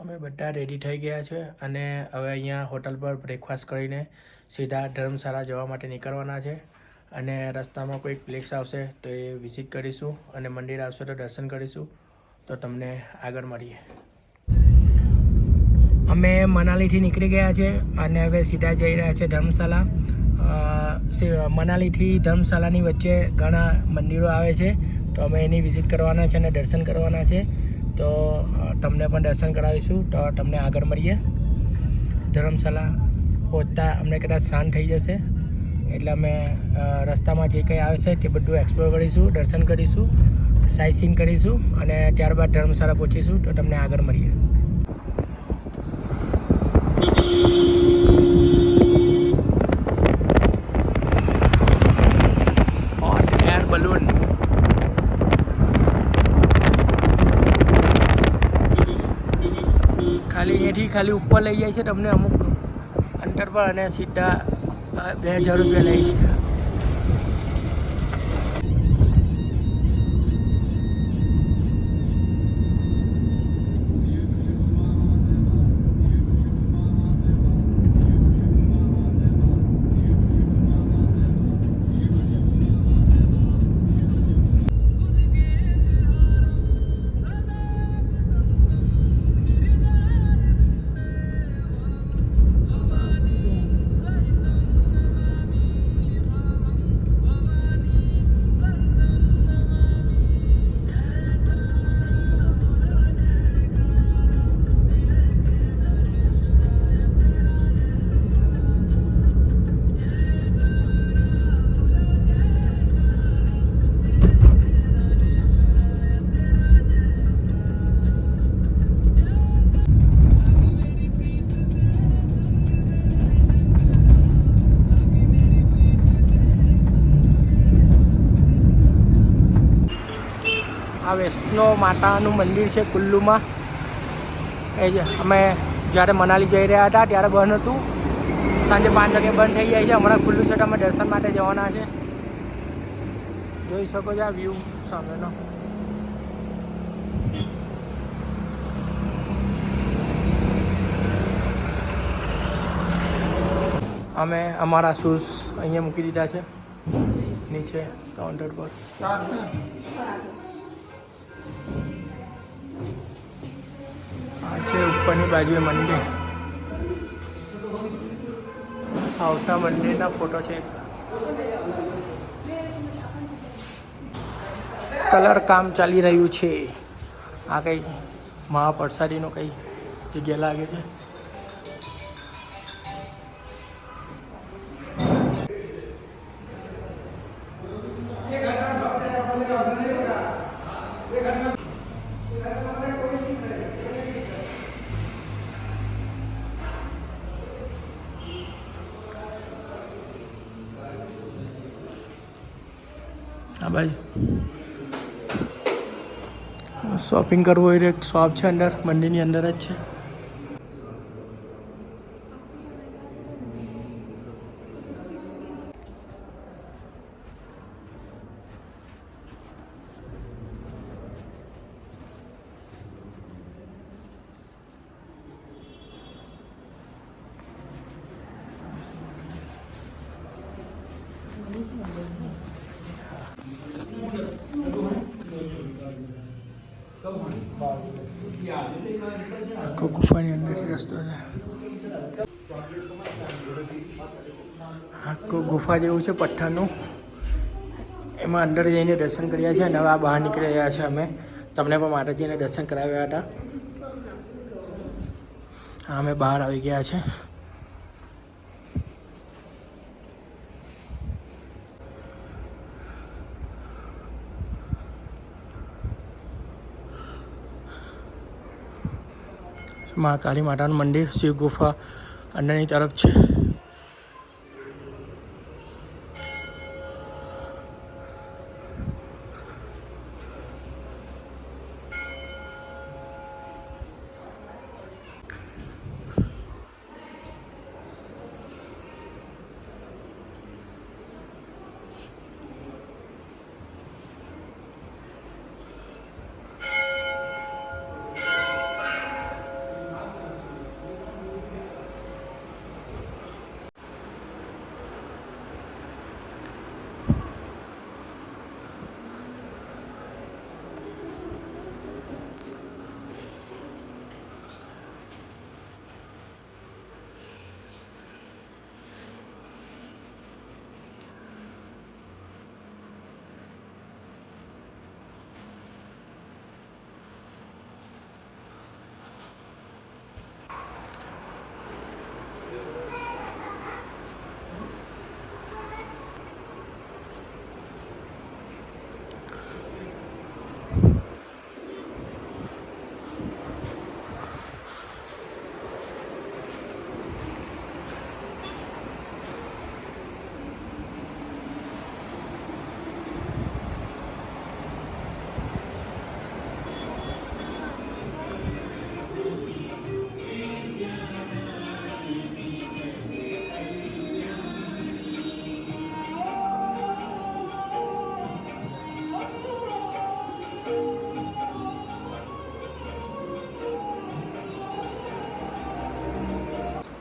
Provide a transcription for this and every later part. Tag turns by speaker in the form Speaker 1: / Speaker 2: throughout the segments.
Speaker 1: અમે બધા રેડી થઈ ગયા છે અને હવે અહીંયા હોટલ પર બ્રેકફાસ્ટ કરીને સીધા ધર્મશાળા જવા માટે નીકળવાના છે અને રસ્તામાં કોઈ પ્લેસ આવશે તો એ વિઝિટ કરીશું અને મંદિર આવશે તો દર્શન કરીશું. તો તમને આગળ મળીએ. અમે મનાલીથી નીકળી ગયા છે અને હવે સીધા જઈ રહ્યા છે ધર્મશાળા. મનાલીથી ધર્મશાળાની વચ્ચે ઘણા મંદિરો આવે છે તો અમે એની વિઝિટ કરવાના છે અને દર્શન કરવાના છે. તો તમને પણ દર્શન કરાવીશું. તો તમને આગળ મળીએ. ધર્મશાળા પહોંચતા અમને કદાચ શાંત થઈ જશે એટલે અમે રસ્તામાં જે કંઈ આવે છે તે બધું એક્સપ્લોર કરીશું, દર્શન કરીશું, સાઇટ સીન કરીશું અને ત્યારબાદ ધર્મશાળા પહોંચીશું. તો તમને આગળ મળીએ. હોટ એર બલૂન ખાલી ઉપર લઈ જાય છે તમને અમુક અંતર પર અને સીધા 2000 રૂપિયા લે છે. આ વૈષ્ણો માતાનું મંદિર છે કુલ્લુમાં. એ જ અમે જ્યારે મનાલી જઈ રહ્યા હતા ત્યારે બંધ હતું. સાંજે 5 વાગે બંધ થઈ જાય છે. હમણાં ખુલ્લું છે તો અમે દર્શન માટે જવાના છે. જોઈ શકો છો આ વ્યૂ સામેનો. અમે અમારા શૂઝ અહીંયા મૂકી દીધા છે નીચે કાઉન્ટર પર. આ છે ઉપરની બાજુએ મંદિર. સાઉથના મંદિરના ફોટો છે. કલર કામ ચાલી રહ્યું છે. આ કંઈ મહાપ્રસાદીનો કંઈ જગ્યા લાગે છે. આ બાજુ શોપિંગ કરવું હોય એક શોપ છે અંદર, મંદિરની અંદર જ છે. આખો ગુફાની અંદરથી રસ્તો છે. આખો ગુફા જેવું છે પથ્થરનું. એમાં અંદર જઈને દર્શન કર્યા છે અને હવે આ બહાર નીકળી રહ્યા છે. અમે તમને પણ માતાજીને દર્શન કરાવ્યા હતા. હા, અમે બહાર આવી ગયા છે. મહાકાળી માતાનું મંદિર, શિવ ગુફા અંદરની તરફ છે.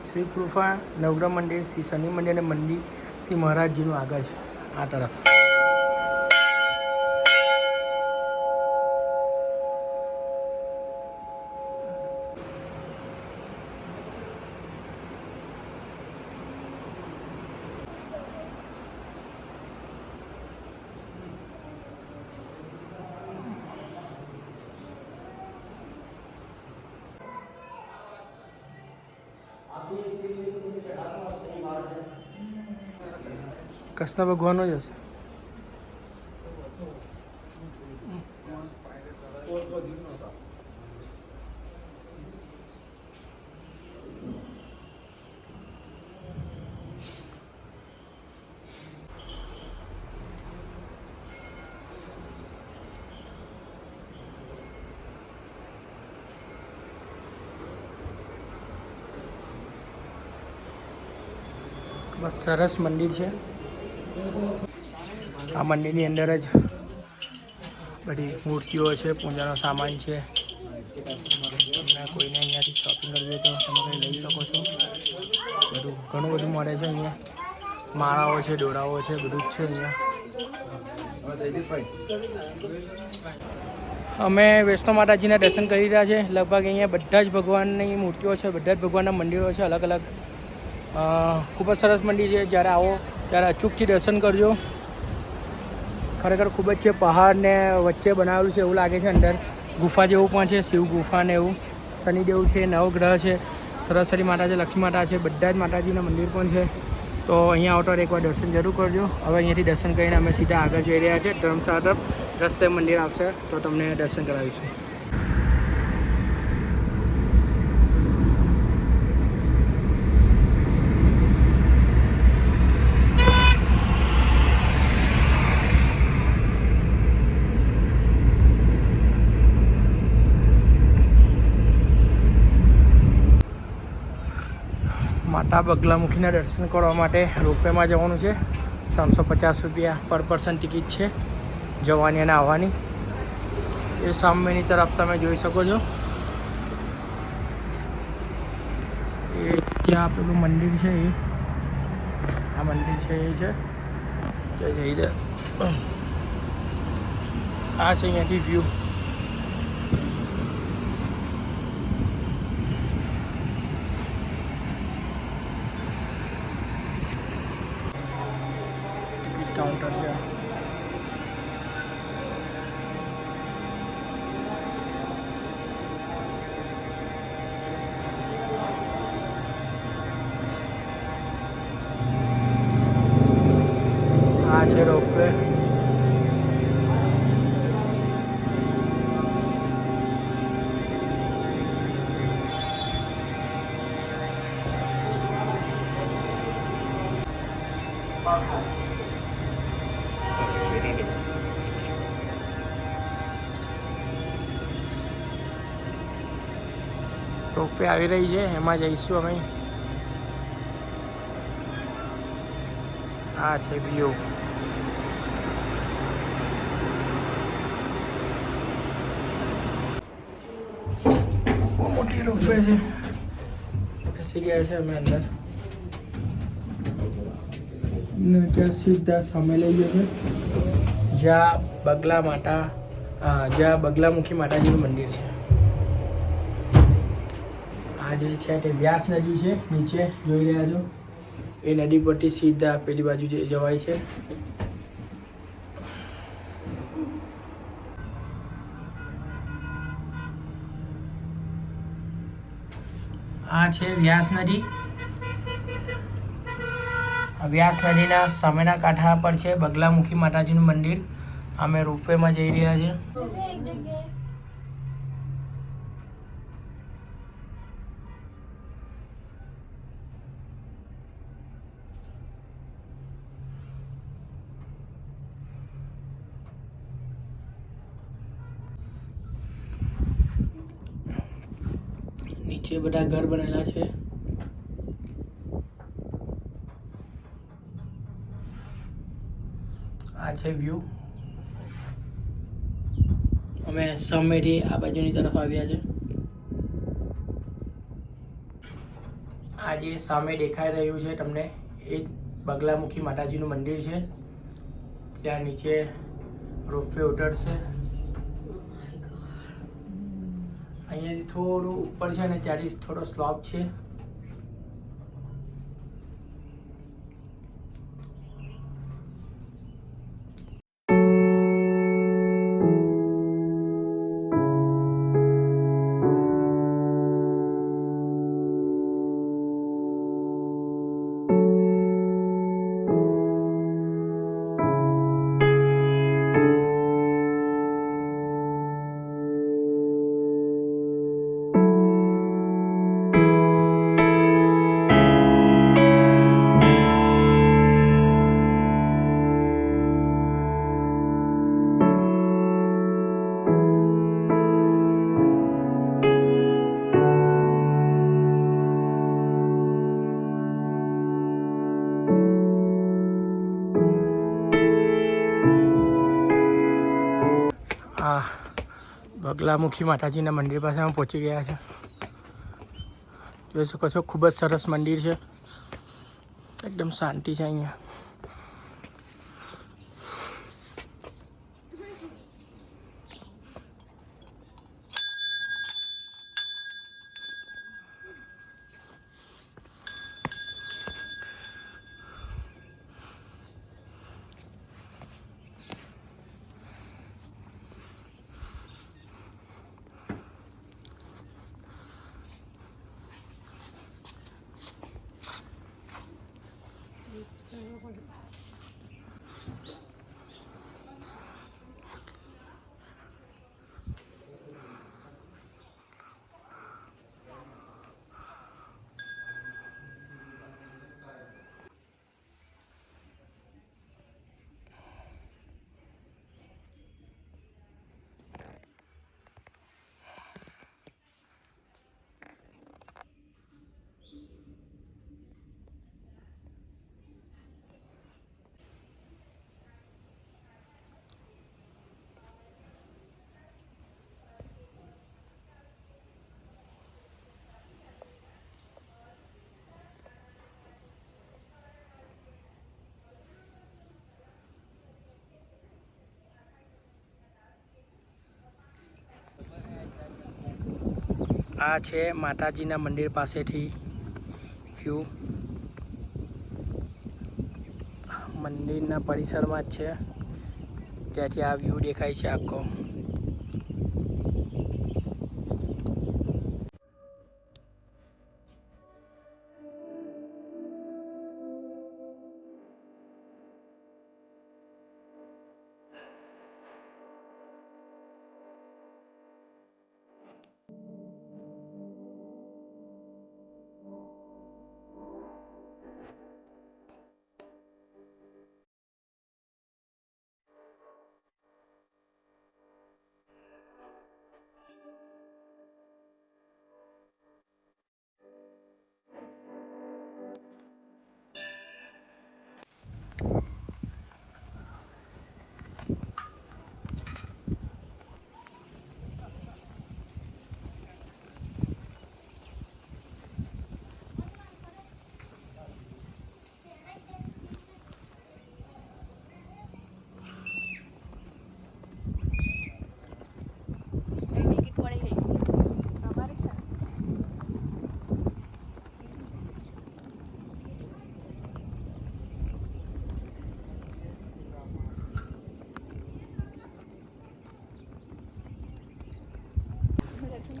Speaker 1: શ્રી કૃપા નવગ્રહ મંદિર, શ્રી શનિ મંદિર અને મંદિર શ્રી મહારાજજીનું આગળ છે આ તરફ. કૃષ્ણ ભગવાનનો જ હશે. બસ સરસ મંદિર છે. આ મંદિરની અંદર જ બધી મૂર્તિઓ છે, પૂજાનો સામાન છે. તમને કોઈને અહીંયાથી શોપિંગ કરવી હોય તો તમે કંઈ લઈ શકો છો. ઘણું બધું મળે છે અહીંયા. માળાઓ છે, દોરાઓ છે, બધું જ છે અહીંયા. અમે વૈષ્ણો માતાજીના દર્શન કરી રહ્યા છે. લગભગ અહીંયા બધા જ ભગવાનની મૂર્તિઓ છે, બધા જ ભગવાનના મંદિરો છે અલગ અલગ. ખૂબ જ સરસ મંદિર છે. જ્યારે આવો ત્યારે અચૂકથી દર્શન કરજો. ખરેખર ખૂબ જ છે. પહાડને વચ્ચે બનાવેલું છે એવું લાગે છે. અંદર ગુફા જેવું પણ છે, શિવ ગુફા ને એવું. શનિદેવ છે, નવગ્રહ છે, સરસ્વતી માતા છે, લક્ષ્મી માતા છે, બધા જ માતાજીના મંદિર પણ છે. તો અહીંયા આવતો એકવાર દર્શન જરૂર કરજો. હવે અહીંયાથી દર્શન કરીને અમે સીધા આગળ જઈ રહ્યા છીએ ધર્મશાળા તરફ. રસ્તે મંદિર આવશે તો તમને દર્શન કરાવીશું. માતા બગલામુખીના દર્શન કરવા માટે રોપવેમાં જવાનું છે. 350 રૂપિયા પર પર્સન ટિકિટ છે જવાની અને આવવાની. એ સામેની તરફ તમે જોઈ શકો છો. એ ત્યાં પેલું મંદિર છે, એ આ મંદિર છે, એ છે ત્યાં જઈ દે. આ છે અહીંયાથી વ્યૂ. કાઉન્ટર છે. આ છે રોપવે. રોપવે આવી રહી છે, એમાં જઈશું અમે. આ છે વ્યૂ. મોટી રોપવે છે. બેસી ગયા છે અમે અંદર. ત્યાં સીધા સામે લઈ ગયો છે જ્યાં બગલામુખી માતાજીનું મંદિર છે. આ જે છે તે વ્યાસ નદી છે, નીચે જોઈ રહ્યા છો. એ નદી પરથી સીધા પેલી બાજુ જવાય છે. આ છે વ્યાસ નદી. વ્યાસ નદીના સામેના કાંઠા પર છે બગલામુખી માતાજીનું મંદિર. અમે રોપવેમાં જઈ રહ્યા છીએ. નીચે બધા ઘર બનેલા છે. આ છે વ્યૂ. અમે સામેથી આ બાજુની તરફ આવ્યા છે. આ જે સામે દેખાઈ રહ્યું છે તમને એ બગલામુખી માતાજીનું મંદિર છે. ત્યાં નીચે રોપવે ઉતરશે. અહીંયાથી થોડું ઉપર છે અને ત્યાંથી થોડો સ્લોપ છે. આ બગલામુખી માતાજીના મંદિર પાસે અમે પહોંચી ગયા છે. જોઈ શકો છો ખૂબ જ સરસ મંદિર છે. એકદમ શાંતિ છે અહીંયા. આ છે માતાજીના મંદિર પાસેથી વ્યૂ. મંદિરના પરિસરમાં જ છે, ત્યાંથી આ વ્યૂ દેખાય છે આખો.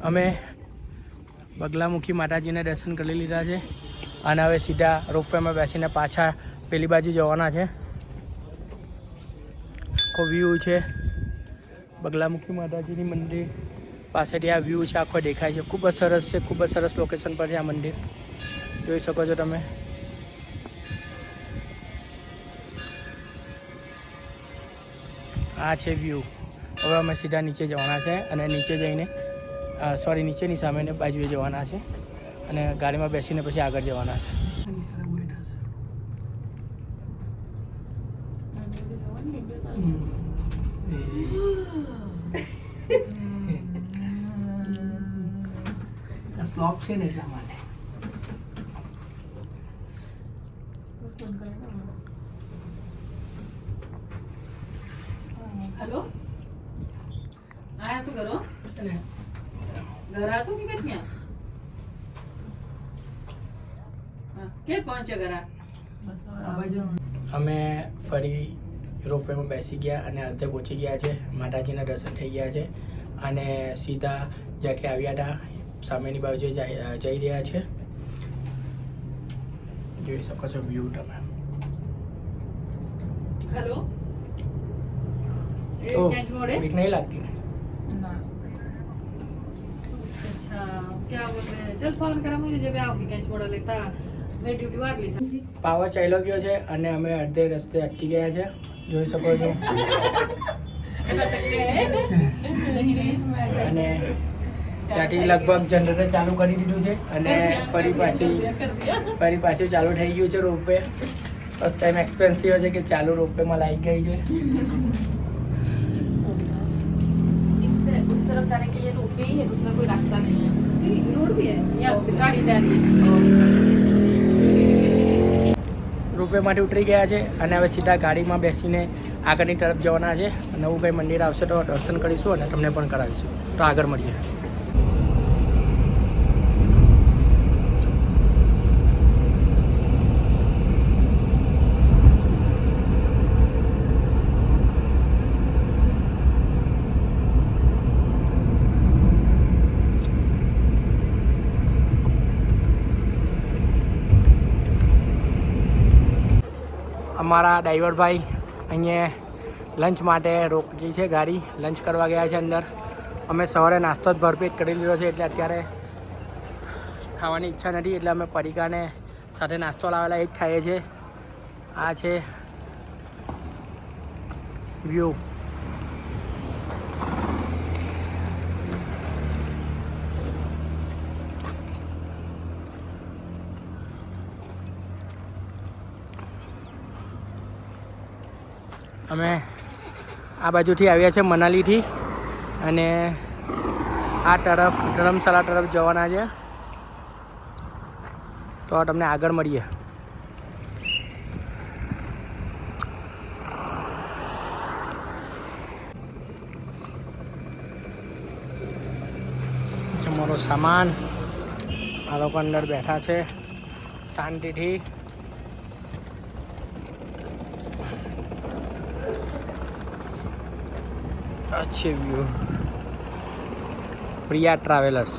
Speaker 1: અમે બગલામુખી માતાજીના દર્શન કરી લીધા છે અને હવે સીધા રોપવેમાં બેસીને પાછા પેલી બાજુ જવાના છે. આખો વ્યૂ છે બગલામુખી માતાજીની મંદિર પાસેથી. આ વ્યૂ છે આખો દેખાય છે. ખૂબ જ સરસ છે, ખૂબ જ સરસ લોકેશન પર છે આ મંદિર. જોઈ શકો છો તમે. આ છે વ્યૂ. હવે અમે સીધા નીચે જવાના છે અને નીચે જઈને નીચેની સામેની બાજુએ જવાના છે અને ગાડીમાં બેસીને પછી આગળ જવાના છે. સ્લોપ છે ને એટલા માટે.
Speaker 2: આયા તું ઘરો ઘર આતું કે ક્યાં કે પહોંચે ઘરા
Speaker 1: અમે ફરી રોપવેમાં બેસી ગયા અને અર્ધે પહોંચી ગયા છે. માતાજીના દર્શન થઈ ગયા છે અને સીધા જ્યાંથી આવ્યા હતા સામેની બાજુ જઈ રહ્યા છે. જોઈ શકો છો વ્યૂ તમે.
Speaker 2: हेलो
Speaker 1: तो
Speaker 2: कैंच मोड़ है
Speaker 1: वीक नहीं लगती ना.
Speaker 2: अच्छा क्या बोल रहे हैं चल फोन करा मुझे जब आओगी कैंच मोड़ लेता मैं ड्यूटी मार ली समझी
Speaker 1: પાવર ચાલ્યો ગયો છે અને અમે અડધે રસ્તે અટકી ગયા છે. જોઈ શકો છો. અને ત્યાંથી લગભગ જનરેટર ચાલુ કરી દીધું છે અને ફરી પાછું ચાલુ થઈ ગયું છે રોપવે. ફર્સ્ટ ટાઈમ એક્સપેન્સિવ છે કે ચાલુ રોપવેમાં લાગી ગઈ છે.
Speaker 3: उस तरफ जाने के लिए रोपवे ही है, दूसरा कोई रास्ता नहीं है.
Speaker 2: नहीं रोड भी है यहाँ से गाड़ी जा रही है
Speaker 1: રોપવેમાંથી ઉતરી ગયા છે અને હવે સીધા ગાડીમાં બેસીને આગળની તરફ જવાના છે. નવું કંઈ મંદિર આવશે તો દર્શન કરીશું અને તમને પણ કરાવીશું. તો આગળ મળીએ. અમારા ડ્રાઈવરભાઈ અહીંયા લંચ માટે રોકી છે ગાડી. લંચ કરવા ગયા છે અંદર. અમે સવારે નાસ્તો જ ભરપેટ કરી લીધો છે એટલે અત્યારે ખાવાની ઈચ્છા નથી એટલે અમે પડીકાને સાથે નાસ્તો લાવેલા એ જ ખાઈએ છીએ. આ છે વ્યૂ. અમે આ બાજુથી આવ્યા છે મનાલીથી અને આ તરફ ધર્મશાલા તરફ જવાના છે. તો તમને આગળ મળીએ. મારો સામાન આ લોકો અંદર બેઠા છે શાંતિથી. अच्छे व्यू. प्रिया ट्रैवलर्स.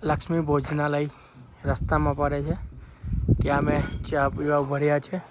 Speaker 1: લક્ષ્મી ભોજનાલય રસ્તામાં પડે છે. ત્યાં અમે ચા પીવા ભર્યા છે.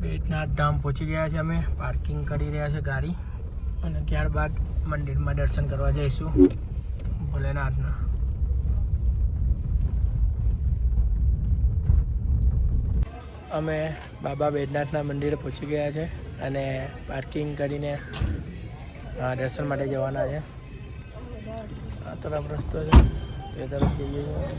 Speaker 1: બેટનાથ ધામ પહોંચી ગયા છે. અમે પાર્કિંગ કરી રહ્યા છે ગાડી અને ત્યારબાદ મંદિરમાં દર્શન કરવા જઈશું ભોલેનાથના. અમે બાબા બેટનાથના મંદિરે પહોંચી ગયા છે અને પાર્કિંગ કરીને દર્શન માટે જવાના છે. આ તરફ રસ્તો છે તે તરફ જઈએ છીએ.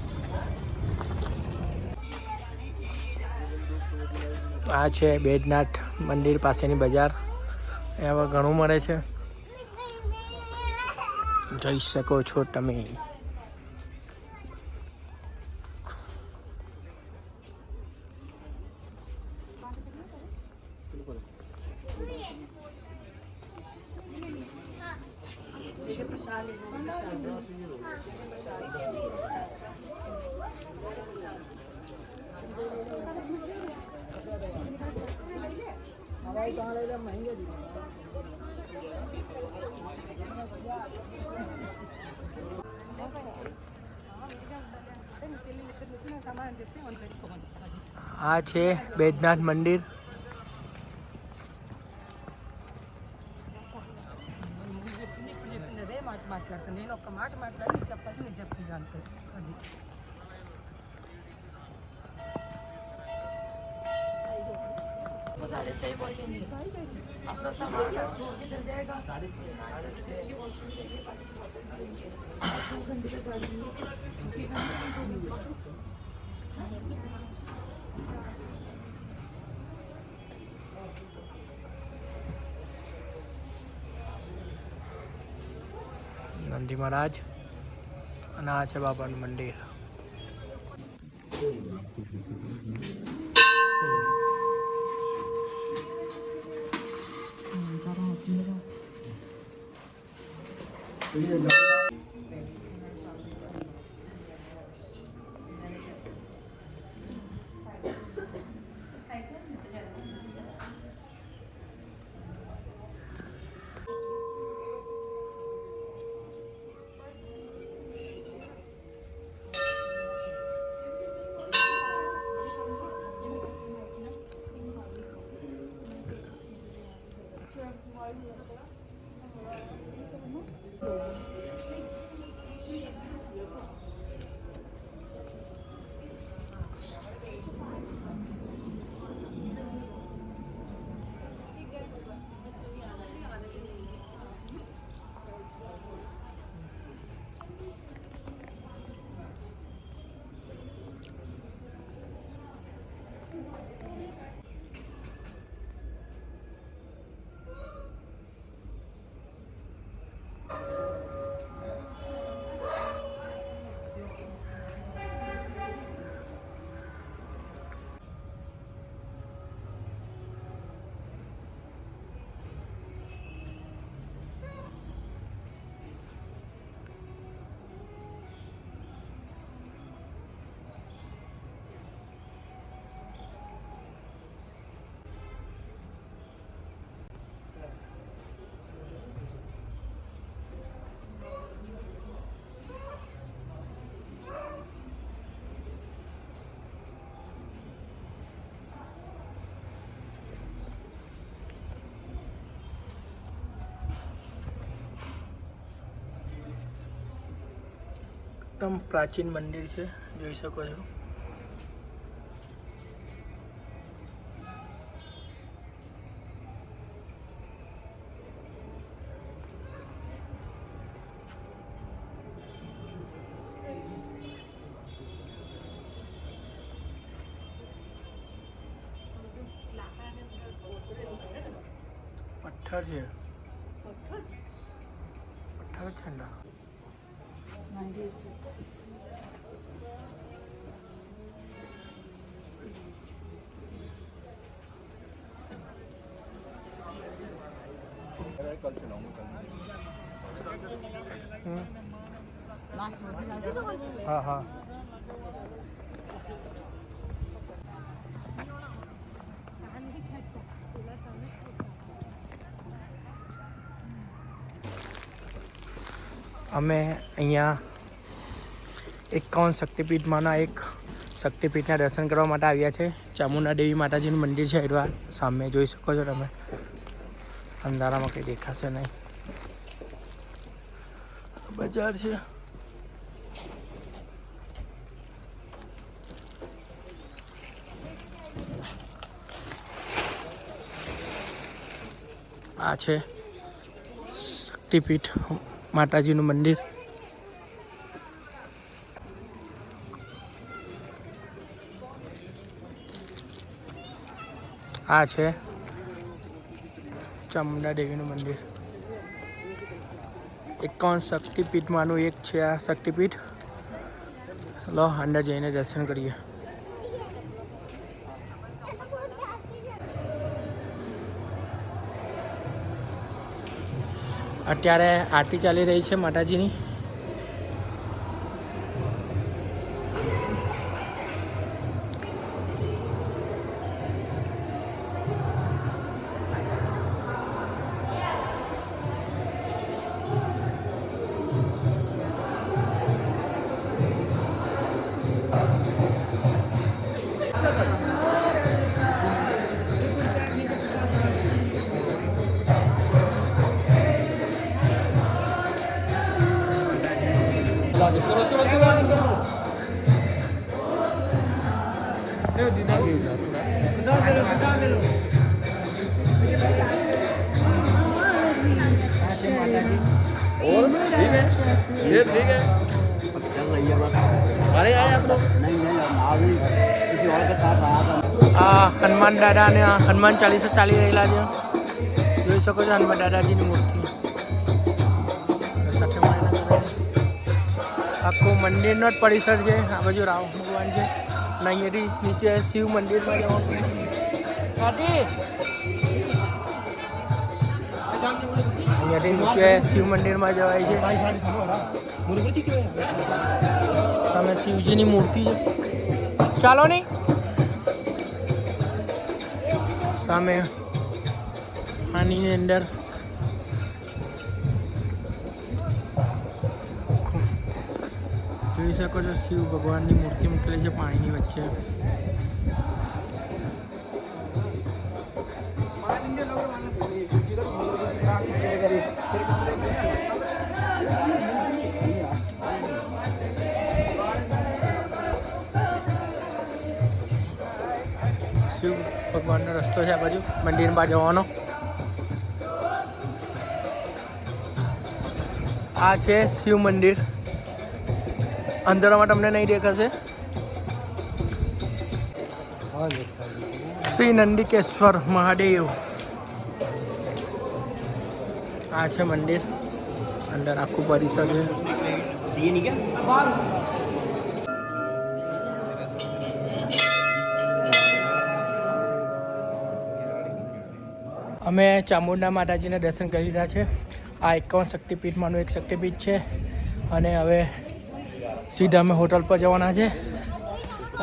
Speaker 1: આ છે બેટનાથ મંદિર પાસેની બજાર એવા ઘણું મળે છે, જોઈ શકો છો તમે. આ છે બેજનાથ મંદિર. નંદી મહારાજ અને આ છે બાપાનું મંદિર. એકદમ પ્રાચીન મંદિર છે, જોઈ શકો છો. પથ્થર છે, પથ્થર છે ને. હા હા અમે અહીંયા 51 શક્તિપીઠમાંના એક શક્તિપીઠના દર્શન કરવા માટે આવ્યા છે. ચામુંડા દેવી માતાજીનું મંદિર છે, એવા સામે જોઈ શકો છો તમે. અંધારામાં કંઈ દેખાશે નહીં. બજાર છે. આ છે શક્તિપીઠ માતાજીનું મંદિર. આ છે ચામુંડા દેવીનું મંદિર 51 શક્તિપીઠમાંનું એક છે આ શક્તિપીઠ. લો અંદર જઈને દર્શન કરીએ. અત્યારે આરતી ચાલી રહી છે માતાજીની.
Speaker 4: और ठीक है, ये ठीक है. चल रही है अरे आए आप लोग नहीं अभी किसी और के साथ आया था.
Speaker 1: હનુમાન દાદા ને હનુમાન ચાલીસા ચાલી રહેલા છે. જોઈ શકો છો હનુમાન દાદાજીની મૂર્તિ સાથે મળીને આખું મંદિરનો જ પરિસર છે. આ બાજુ રામ ભગવાન છે અને અહીંયાથી નીચે શિવ મંદિરમાં જવાનું. અહીંયાથી નીચે શિવ મંદિરમાં જવાય છે. સામે શિવજીની મૂર્તિ છે. ચાલો નહીં સામે પાણીની અંદર જોઈ શકો છો શિવ ભગવાનની મૂર્તિ મૂકેલી છે પાણીની વચ્ચે. શિવ ભગવાનનો રસ્તો છે આ બાજુ મંદિરમાં જવાનો. આ છે શિવ મંદિર. અંદરમાં તમને નહીં દેખાશે. શ્રી નંદિકેશ્વર મહાદેવ આ છે મંદિર. અંદર આખું પરિસર છે. અમે ચામુંડા માતાજીના દર્શન કરી રહ્યા છે. આ 51 શક્તિપીઠમાંનું એક શક્તિપીઠ છે અને હવે સીધા અમે હોટલ પર જવાના છે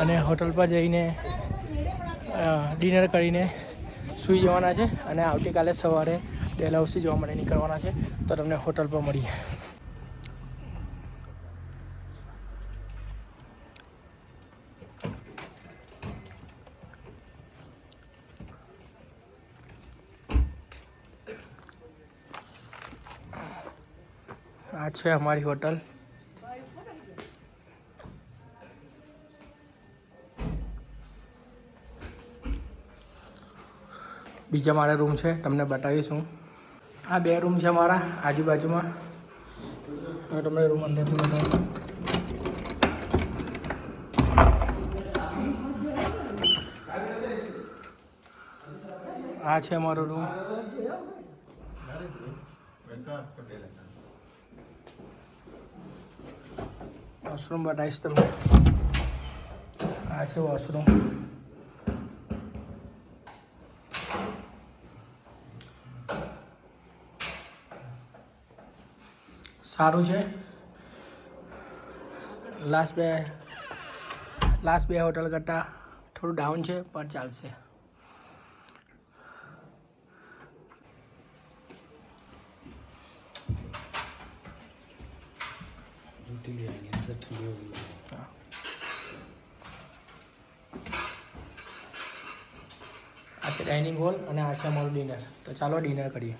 Speaker 1: અને હોટલ પર જઈને ડિનર કરીને સૂઈ જવાના છે અને આવતીકાલે સવારે ડેલહાઉસી જવા માટે નીકળવાના છે. તો તમને હોટલ પર મળીએ. આ છે અમારી હોટલ. બીજા મારા રૂમ છે તમને બતાવીશું. આ 2 રૂમ છે મારા આજુબાજુમાં. હવે તમને રૂમ અંદરથી બતાવું. આ છે મારો રૂમ. વોશરૂમ બતાવીશ તમને. આ છે વોશરૂમ. સારું છે. લાસ્ટ બે હોટલ કરતાં થોડું ડાઉન છે પણ ચાલશે. આ છે ડાઇનિંગ હોલ અને આ છે અમારું ડિનર. તો ચાલો ડિનર કરીએ.